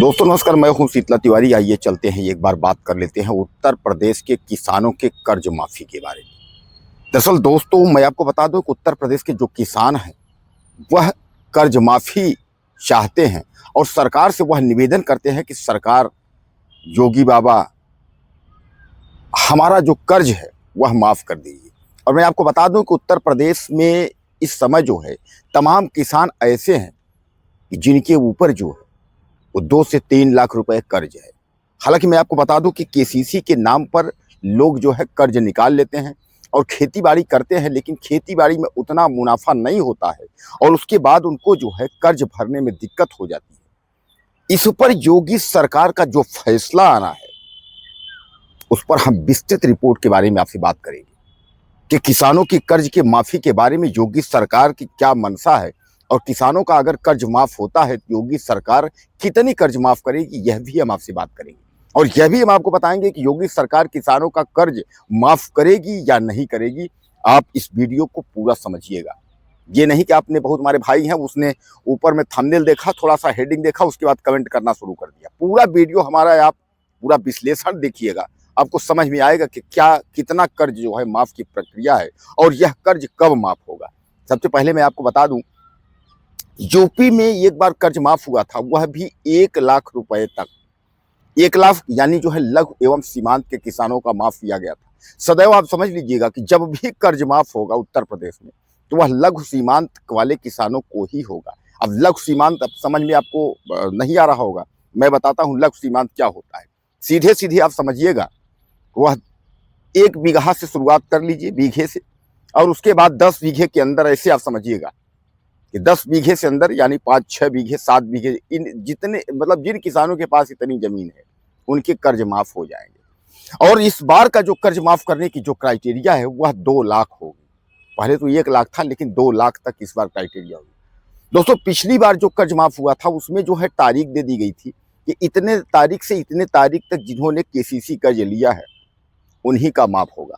दोस्तों नमस्कार, मैं हूं शीतला तिवारी। आइए चलते हैं एक बार बात कर लेते हैं उत्तर प्रदेश के किसानों के कर्ज माफी के बारे में। दरअसल दोस्तों मैं आपको बता दूं कि उत्तर प्रदेश के जो किसान हैं वह कर्ज माफी चाहते हैं और सरकार से वह निवेदन करते हैं कि सरकार, योगी बाबा, हमारा जो कर्ज है वह माफ कर दीजिए। और मैं आपको बता दूं कि उत्तर प्रदेश में इस समय जो है तमाम किसान ऐसे हैं कि जिनके ऊपर जो है वो 2 से 3 लाख रुपए कर्ज है। हालांकि मैं आपको बता दूं कि केसीसी के नाम पर लोग जो है कर्ज निकाल लेते हैं और खेती बाड़ी करते हैं, लेकिन खेती बाड़ी में उतना मुनाफा नहीं होता है और उसके बाद उनको जो है कर्ज भरने में दिक्कत हो जाती है। इस पर योगी सरकार का जो फैसला आना है उस पर हम विस्तृत रिपोर्ट के बारे में आपसे बात करेंगे कि किसानों की कर्ज के माफी के बारे में योगी सरकार की क्या मंशा है और किसानों का अगर कर्ज माफ होता है तो योगी सरकार कितनी कर्ज माफ करेगी, यह भी हम आपसे बात करेंगे। और यह भी हम आपको बताएंगे कि योगी सरकार किसानों का कर्ज माफ करेगी या नहीं करेगी। आप इस वीडियो को पूरा समझिएगा। ये नहीं कि आपने बहुत हमारे भाई हैं उसने ऊपर में थंबनेल देखा, थोड़ा सा हेडिंग देखा, उसके बाद कमेंट करना शुरू कर दिया। पूरा वीडियो हमारा आप पूरा विश्लेषण देखिएगा, आपको समझ में आएगा कि क्या कितना कर्ज जो है माफ की प्रक्रिया है और यह कर्ज कब माफ होगा। सबसे पहले मैं आपको बता दूं, यूपी में एक बार कर्ज माफ हुआ था, वह भी 1 लाख रुपए तक। 1 लाख यानी जो है लघु एवं सीमांत के किसानों का माफ किया गया था। सदैव आप समझ लीजिएगा कि जब भी कर्ज माफ होगा उत्तर प्रदेश में तो वह लघु सीमांत वाले किसानों को ही होगा। अब लघु सीमांत अब समझ में आपको नहीं आ रहा होगा, मैं बताता हूं लघु सीमांत क्या होता है। सीधे सीधे आप समझिएगा, वह 1 बीघा से शुरुआत कर लीजिए, बीघे से, और उसके बाद 10 बीघे के अंदर, ऐसे आप समझिएगा कि 10 बीघे से अंदर यानी 5-6 बीघे, 7 बीघे, इन जितने मतलब जिन किसानों के पास इतनी जमीन है उनके कर्ज माफ हो जाएंगे। और इस बार का जो कर्ज माफ करने की जो क्राइटेरिया है वह 2 लाख होगी। पहले तो 1 लाख था, लेकिन 2 लाख तक इस बार क्राइटेरिया होगी। दोस्तों पिछली बार जो कर्ज माफ हुआ था उसमें जो है तारीख दे दी गई थी कि इतने तारीख से इतने तारीख तक जिन्होंने केसीसी कर्ज लिया है उन्हीं का माफ होगा।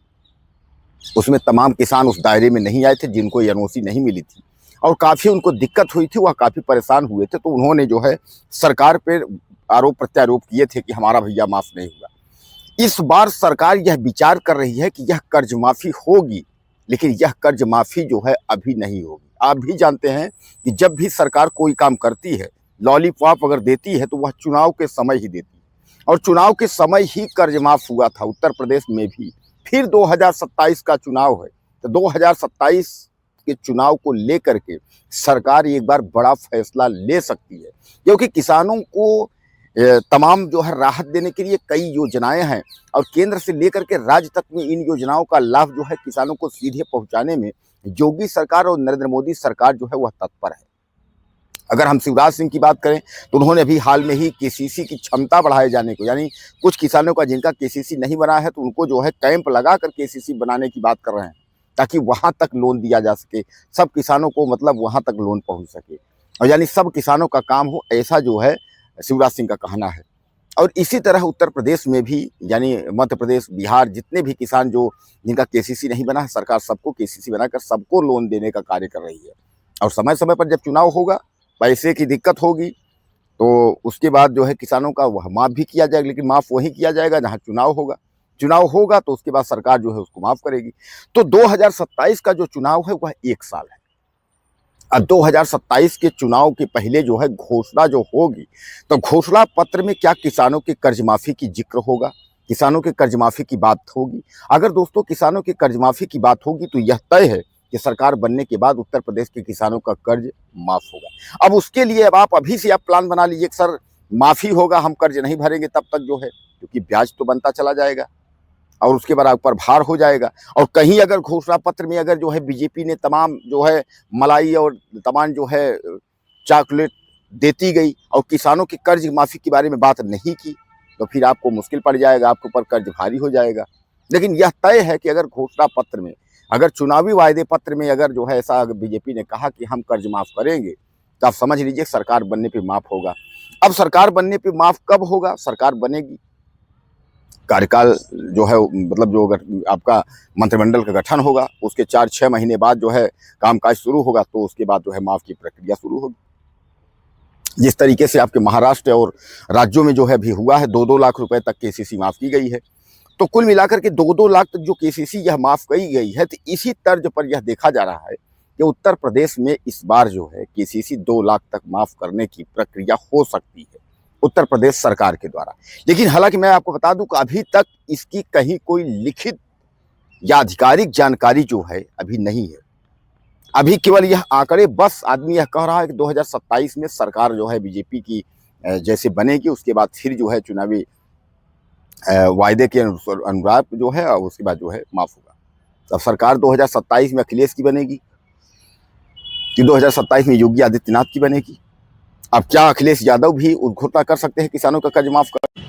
उसमें तमाम किसान उस दायरे में नहीं आए थे जिनको एनओसी नहीं मिली थी और काफ़ी उनको दिक्कत हुई थी, वह काफ़ी परेशान हुए थे। तो उन्होंने जो है सरकार पर आरोप प्रत्यारोप किए थे कि हमारा भैया माफ़ नहीं हुआ। इस बार सरकार यह विचार कर रही है कि यह कर्ज माफ़ी होगी, लेकिन यह कर्ज माफ़ी जो है अभी नहीं होगी। आप भी जानते हैं कि जब भी सरकार कोई काम करती है, लॉलीपॉप अगर देती है तो वह चुनाव के समय ही देती है और चुनाव के समय ही कर्ज माफ़ हुआ था उत्तर प्रदेश में भी। फिर 2027 का चुनाव है तो 2027 के चुनाव को लेकर के सरकार एक बार बड़ा फैसला ले सकती है, क्योंकि किसानों को तमाम जो है राहत देने के लिए कई योजनाएं हैं और केंद्र से लेकर के राज्य तक में इन योजनाओं का लाभ जो है किसानों को सीधे पहुंचाने में योगी सरकार और नरेंद्र मोदी सरकार जो है वह तत्पर है। अगर हम शिवराज सिंह की बात करें तो उन्होंने अभी हाल में ही केसीसी की क्षमता बढ़ाए जाने को, यानी कुछ किसानों का जिनका केसीसी नहीं बना है तो उनको जो है कैंप लगाकर केसीसी बनाने की बात कर रहे हैं ताकि वहां तक लोन दिया जा सके, सब किसानों को मतलब वहां तक लोन पहुंच सके और यानी सब किसानों का काम हो, ऐसा जो है शिवराज सिंह का कहना है। और इसी तरह उत्तर प्रदेश में भी, यानी मध्य प्रदेश, बिहार, जितने भी किसान जो जिनका केसीसी नहीं बना है, सरकार सबको केसीसी बनाकर सबको लोन देने का कार्य कर रही है। और समय समय पर जब चुनाव होगा, पैसे की दिक्कत होगी तो उसके बाद जो है किसानों का वह माफ़ भी किया जाएगा, लेकिन माफ़ वही किया जाएगा जहाँ चुनाव होगा। चुनाव होगा तो उसके बाद सरकार जो है उसको माफ़ करेगी। तो 2027 का जो चुनाव है वह 1 साल है। अब 2027 के चुनाव के पहले जो है घोषणा जो होगी तो घोषणा पत्र में क्या किसानों के कर्ज माफ़ी की जिक्र होगा, किसानों के कर्ज माफ़ी की बात होगी। अगर दोस्तों किसानों के कर्ज माफ़ी की बात होगी तो यह तय है कि सरकार बनने के बाद उत्तर प्रदेश के किसानों का कर्ज माफ़ होगा। अब उसके लिए अब आप अभी से आप प्लान बना लीजिए कि सर माफ़ी होगा, हम कर्ज नहीं भरेंगे तब तक जो है, क्योंकि ब्याज तो बनता चला जाएगा और उसके बाद आप पर भार हो जाएगा। और कहीं अगर घोषणा पत्र में अगर जो है बीजेपी ने तमाम जो है मलाई और तमाम जो है चॉकलेट देती गई और किसानों की कर्ज माफ़ी के बारे में बात नहीं की तो फिर आपको मुश्किल पड़ जाएगा, आपके ऊपर कर्ज भारी हो जाएगा। लेकिन यह तय है कि अगर घोषणा पत्र में, अगर चुनावी वायदे पत्र में अगर जो है ऐसा बीजेपी ने कहा कि हम कर्ज माफ़ करेंगे तो आप समझ लीजिए सरकार बनने पर माफ़ होगा। अब सरकार बनने पर माफ़ कब होगा? सरकार बनेगी, कार्यकाल जो है मतलब जो अगर आपका मंत्रिमंडल का गठन होगा उसके 4-6 महीने बाद जो है कामकाज शुरू होगा तो उसके बाद जो है माफ़ की प्रक्रिया शुरू होगी। जिस तरीके से आपके महाराष्ट्र और राज्यों में जो है भी हुआ है, 2-2 लाख रुपए तक केसीसी माफ़ की गई है। तो कुल मिलाकर के 2-2 लाख तक जो केसीसी यह माफ़ की गई है, तो इसी तर्ज पर यह देखा जा रहा है कि उत्तर प्रदेश में इस बार जो है केसीसी 2 लाख तक माफ़ करने की प्रक्रिया हो सकती है, उत्तर प्रदेश सरकार के द्वारा। लेकिन हालाँकि मैं आपको बता दूँ कि अभी तक इसकी कहीं कोई लिखित या आधिकारिक जानकारी जो है अभी नहीं है। अभी केवल यह आंकड़े, बस आदमी यह कह रहा है कि 2027 में सरकार जो है बीजेपी की जैसे बनेगी, उसके बाद फिर जो है चुनावी वायदे के अनुसार जो है उसके बाद जो है माफ होगा। अब सरकार 2027 में अखिलेश की बनेगी कि 2027 में योगी आदित्यनाथ की बनेगी। अब क्या अखिलेश यादव भी घोषणा कर सकते हैं किसानों का कर्ज माफ कर,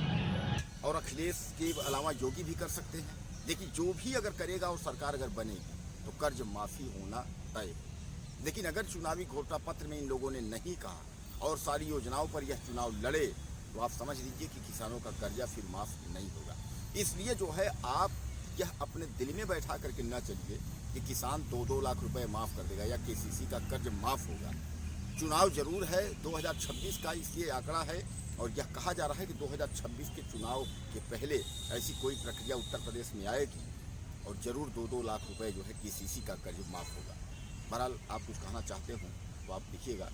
और अखिलेश के अलावा योगी भी कर सकते हैं। लेकिन जो भी अगर करेगा और सरकार अगर बनेगी तो कर्ज माफी होना तय है। लेकिन अगर चुनावी घोषणा पत्र में इन लोगों ने नहीं कहा और सारी योजनाओं पर यह चुनाव लड़े, तो आप समझ लीजिए कि किसानों का कर्जा फिर माफ नहीं होगा। इसलिए जो है आप यह अपने दिल में बैठा करके न चलिए कि किसान 2-2 लाख रुपए माफ कर देगा या केसीसी का कर्ज माफ होगा। चुनाव जरूर है 2026 का, इसलिए आंकड़ा है और यह कहा जा रहा है कि 2026 के चुनाव के पहले ऐसी कोई प्रक्रिया उत्तर प्रदेश में आएगी और जरूर 2-2 लाख रुपए जो है केसीसी का कर्ज माफ होगा। बहरहाल आप कुछ कहना चाहते हो तो आप लिखिएगा,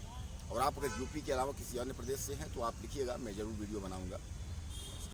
और आप अगर यूपी के अलावा किसी अन्य प्रदेश से हैं तो आप लिखिएगा, मैं ज़रूर वीडियो बनाऊंगा।